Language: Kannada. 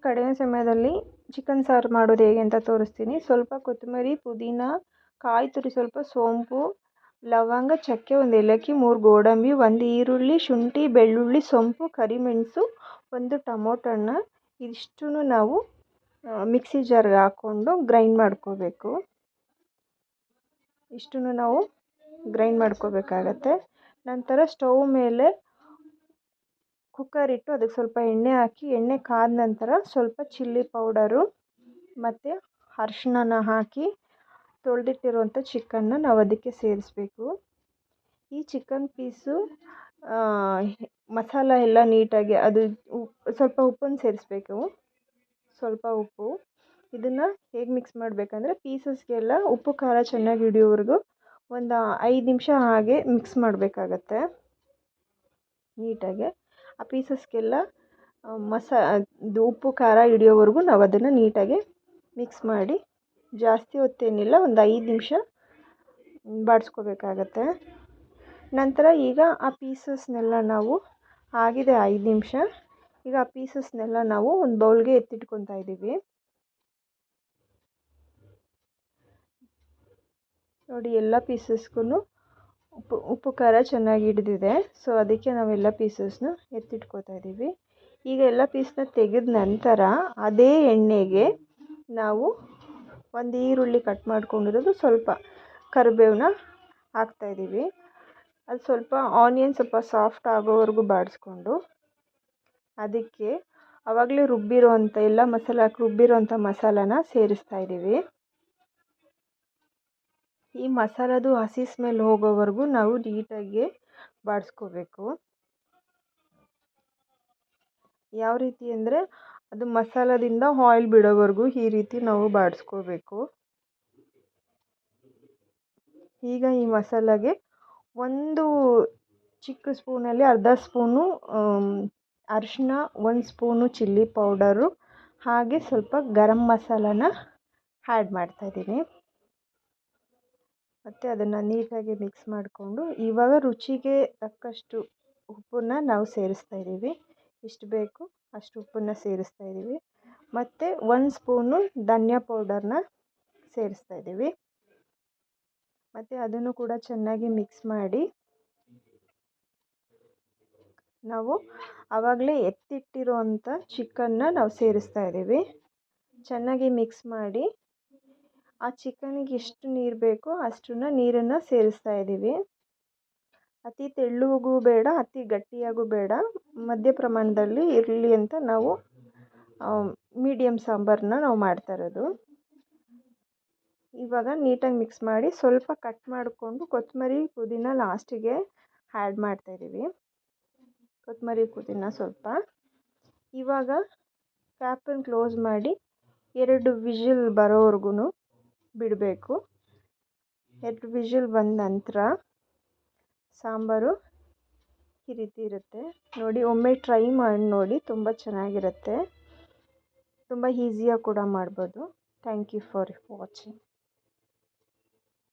ಕಡಿಮೆ ಸಮಯದಲ್ಲಿ ಚಿಕನ್ ಸಾರು ಮಾಡೋದು ಹೇಗೆ ಅಂತ ತೋರಿಸ್ತೀನಿ. ಸ್ವಲ್ಪ ಕೊತ್ತಂಬರಿ, ಪುದೀನ, ಕಾಯಿ ತುರಿ, ಸ್ವಲ್ಪ ಸೋಂಪು, ಲವಂಗ, ಚಕ್ಕೆ, 1 ಏಲಕ್ಕಿ, 3 ಗೋಡಂಬಿ, 1 ಈರುಳ್ಳಿ, ಶುಂಠಿ, ಬೆಳ್ಳುಳ್ಳಿ, ಸೋಂಪು, ಕರಿಮೆಣಸು, 1 ಟೊಮೊಟೊನ ಇದಿಷ್ಟನ್ನು ನಾವು ಮಿಕ್ಸಿ ಜಾರ್ಗೆ ಹಾಕ್ಕೊಂಡು ಗ್ರೈಂಡ್ ಮಾಡ್ಕೋಬೇಕು. ಇಷ್ಟನ್ನು ನಾವು ಗ್ರೈಂಡ್ ಮಾಡ್ಕೋಬೇಕಾಗತ್ತೆ. ನಂತರ ಸ್ಟವ್ ಮೇಲೆ ಕುಕ್ಕರ್ ಇಟ್ಟು ಅದಕ್ಕೆ ಸ್ವಲ್ಪ ಎಣ್ಣೆ ಹಾಕಿ, ಎಣ್ಣೆ ಕಾದ ನಂತರ ಸ್ವಲ್ಪ ಚಿಲ್ಲಿ ಪೌಡರು ಮತ್ತು ಅರಿಶಿಣನ ಹಾಕಿ ತೊಳೆದಿಟ್ಟಿರುವಂಥ ಚಿಕನ್ನ ನಾವು ಅದಕ್ಕೆ ಸೇರಿಸ್ಬೇಕು. ಈ ಚಿಕನ್ ಪೀಸು ಮಸಾಲ ಎಲ್ಲ ನೀಟಾಗಿ ಅದು ಸ್ವಲ್ಪ ಉಪ್ಪನ್ನು ಸೇರಿಸ್ಬೇಕು. ಸ್ವಲ್ಪ ಉಪ್ಪು. ಇದನ್ನು ಹೇಗೆ ಮಿಕ್ಸ್ ಮಾಡಬೇಕಂದ್ರೆ ಪೀಸಸ್ಗೆಲ್ಲ ಉಪ್ಪು ಖಾರ ಚೆನ್ನಾಗಿ ಹಿಡಿಯೋವರೆಗೂ ಒಂದು 5 ನಿಮಿಷ ಹಾಗೆ ಮಿಕ್ಸ್ ಮಾಡಬೇಕಾಗತ್ತೆ ನೀಟಾಗಿ. ಆ ಪೀಸಸ್ಗೆಲ್ಲ ಉಪ್ಪು ಖಾರ ಹಿಡಿಯೋವರೆಗೂ ನಾವು ಅದನ್ನು ನೀಟಾಗಿ ಮಿಕ್ಸ್ ಮಾಡಿ, ಜಾಸ್ತಿ ಹೊತ್ತೇನಿಲ್ಲ, ಒಂದು 5 ನಿಮಿಷ ಬಾಡಿಸ್ಕೋಬೇಕಾಗತ್ತೆ. ನಂತರ ಈಗ ಆ ಪೀಸಸ್ನೆಲ್ಲ ನಾವು ಆಗಿದೆ 5 ನಿಮಿಷ. ಈಗ ಆ ಪೀಸಸ್ನೆಲ್ಲ ನಾವು ಒಂದು ಬೌಲ್ಗೆ ಎತ್ತಿಟ್ಕೊತಾ ಇದ್ದೀವಿ. ನೋಡಿ, ಎಲ್ಲ ಪೀಸಸ್ಗೂ ಉಪ್ಪು ಖಾರ ಚೆನ್ನಾಗಿ ಹಿಡಿದಿದೆ. ಸೊ ಅದಕ್ಕೆ ನಾವೆಲ್ಲ ಪೀಸಸ್ನ ಎತ್ತಿಟ್ಕೋತಾ ಇದ್ದೀವಿ. ಈಗ ಎಲ್ಲ ಪೀಸ್ನ ತೆಗೆದ ನಂತರ ಅದೇ ಎಣ್ಣೆಗೆ ನಾವು 1 ಈರುಳ್ಳಿ ಕಟ್ ಮಾಡ್ಕೊಂಡಿರೋದು, ಸ್ವಲ್ಪ ಕರಿಬೇವನ್ನ ಹಾಕ್ತಾಯಿದ್ದೀವಿ. ಅದು ಸ್ವಲ್ಪ ಆನಿಯನ್ ಸ್ವಲ್ಪ ಸಾಫ್ಟ್ ಆಗೋವರೆಗೂ ಬಾಡಿಸ್ಕೊಂಡು ಅದಕ್ಕೆ ಆವಾಗಲೇ ರುಬ್ಬಿರೋವಂಥ ಎಲ್ಲ ಮಸಾಲೆ ಹಾಕಿ ರುಬ್ಬಿರೋವಂಥ ಮಸಾಲಾನ ಸೇರಿಸ್ತಾ ಇದ್ದೀವಿ. ಈ ಮಸಾಲದು ಹಸಿ ಸ್ಮೆಲ್ ಹೋಗೋವರೆಗೂ ನಾವು ನೀಟಾಗಿ ಬಾಡಿಸ್ಕೋಬೇಕು. ಯಾವ ರೀತಿ ಅಂದರೆ ಅದು ಮಸಾಲದಿಂದ ಆಯಿಲ್ ಬಿಡೋವರೆಗೂ ಈ ರೀತಿ ನಾವು ಬಾಡಿಸ್ಕೋಬೇಕು. ಈಗ ಈ ಮಸಾಲೆಗೆ 1 ಚಿಕ್ಕ ಸ್ಪೂನಲ್ಲಿ ಅರ್ಧ ಸ್ಪೂನು ಅರಿಶಿನ, 1 ಸ್ಪೂನು ಚಿಲ್ಲಿ ಪೌಡರು, ಹಾಗೆ ಸ್ವಲ್ಪ ಗರಂ ಮಸಾಲಾನ ಆ್ಯಡ್ ಮಾಡ್ತಾಯಿದ್ದೀನಿ. ಮತ್ತು ಅದನ್ನು ನೀಟಾಗಿ ಮಿಕ್ಸ್ ಮಾಡಿಕೊಂಡು ಇವಾಗ ರುಚಿಗೆ ತಕ್ಕಷ್ಟು ಉಪ್ಪನ್ನು ನಾವು ಸೇರಿಸ್ತಾ ಇದ್ದೀವಿ. ಎಷ್ಟು ಬೇಕು ಅಷ್ಟು ಉಪ್ಪನ್ನು ಸೇರಿಸ್ತಾ ಇದ್ದೀವಿ. ಮತ್ತು 1 ಸ್ಪೂನು ಧನಿಯಾ ಪೌಡರ್ನ ಸೇರಿಸ್ತಾ ಇದ್ದೀವಿ. ಮತ್ತು ಅದನ್ನು ಕೂಡ ಚೆನ್ನಾಗಿ ಮಿಕ್ಸ್ ಮಾಡಿ ನಾವು ಆವಾಗಲೇ ಎತ್ತಿಟ್ಟಿರೋವಂಥ ಚಿಕನ್ನ ನಾವು ಸೇರಿಸ್ತಾ ಇದ್ದೀವಿ. ಚೆನ್ನಾಗಿ ಮಿಕ್ಸ್ ಮಾಡಿ ಆ ಚಿಕನಿಗೆ ಎಷ್ಟು ನೀರು ಬೇಕೋ ಅಷ್ಟನ್ನು ನೀರನ್ನು ಸೇರಿಸ್ತಾ ಇದ್ದೀವಿ. ಅತಿ ತೆಳ್ಳಗೂ ಬೇಡ, ಅತಿ ಗಟ್ಟಿಯಾಗೂ ಬೇಡ, ಮಧ್ಯ ಪ್ರಮಾಣದಲ್ಲಿ ಇರಲಿ ಅಂತ ನಾವು ಮೀಡಿಯಮ್ ಸಾಂಬಾರನ್ನ ನಾವು ಮಾಡ್ತಾ ಇರೋದು. ಇವಾಗ ನೀಟಾಗಿ ಮಿಕ್ಸ್ ಮಾಡಿ ಸ್ವಲ್ಪ ಕಟ್ ಮಾಡಿಕೊಂಡು ಕೊತ್ತಂಬರಿ, ಪುದೀನ ಲಾಸ್ಟಿಗೆ ಆ್ಯಡ್ ಮಾಡ್ತಾಯಿದ್ದೀವಿ. ಕೊತ್ತಂಬರಿ, ಪುದೀನ ಸ್ವಲ್ಪ. ಇವಾಗ ಕ್ಯಾಪನ್ನು ಕ್ಲೋಸ್ ಮಾಡಿ 2 ವಿಷಿಲ್ ಬರೋವರೆಗೂ ಬಿಡಬೇಕು. 2 ವಿಷಿಲ್ ಬಂದ ನಂತರ ಸಾಂಬಾರು ಈ ರೀತಿ ಇರುತ್ತೆ ನೋಡಿ. ಒಮ್ಮೆ ಟ್ರೈ ಮಾಡಿ ನೋಡಿ, ತುಂಬ ಚೆನ್ನಾಗಿರುತ್ತೆ. ತುಂಬ ಈಸಿಯಾಗಿ ಕೂಡ ಮಾಡ್ಬೋದು. Thank you for watching.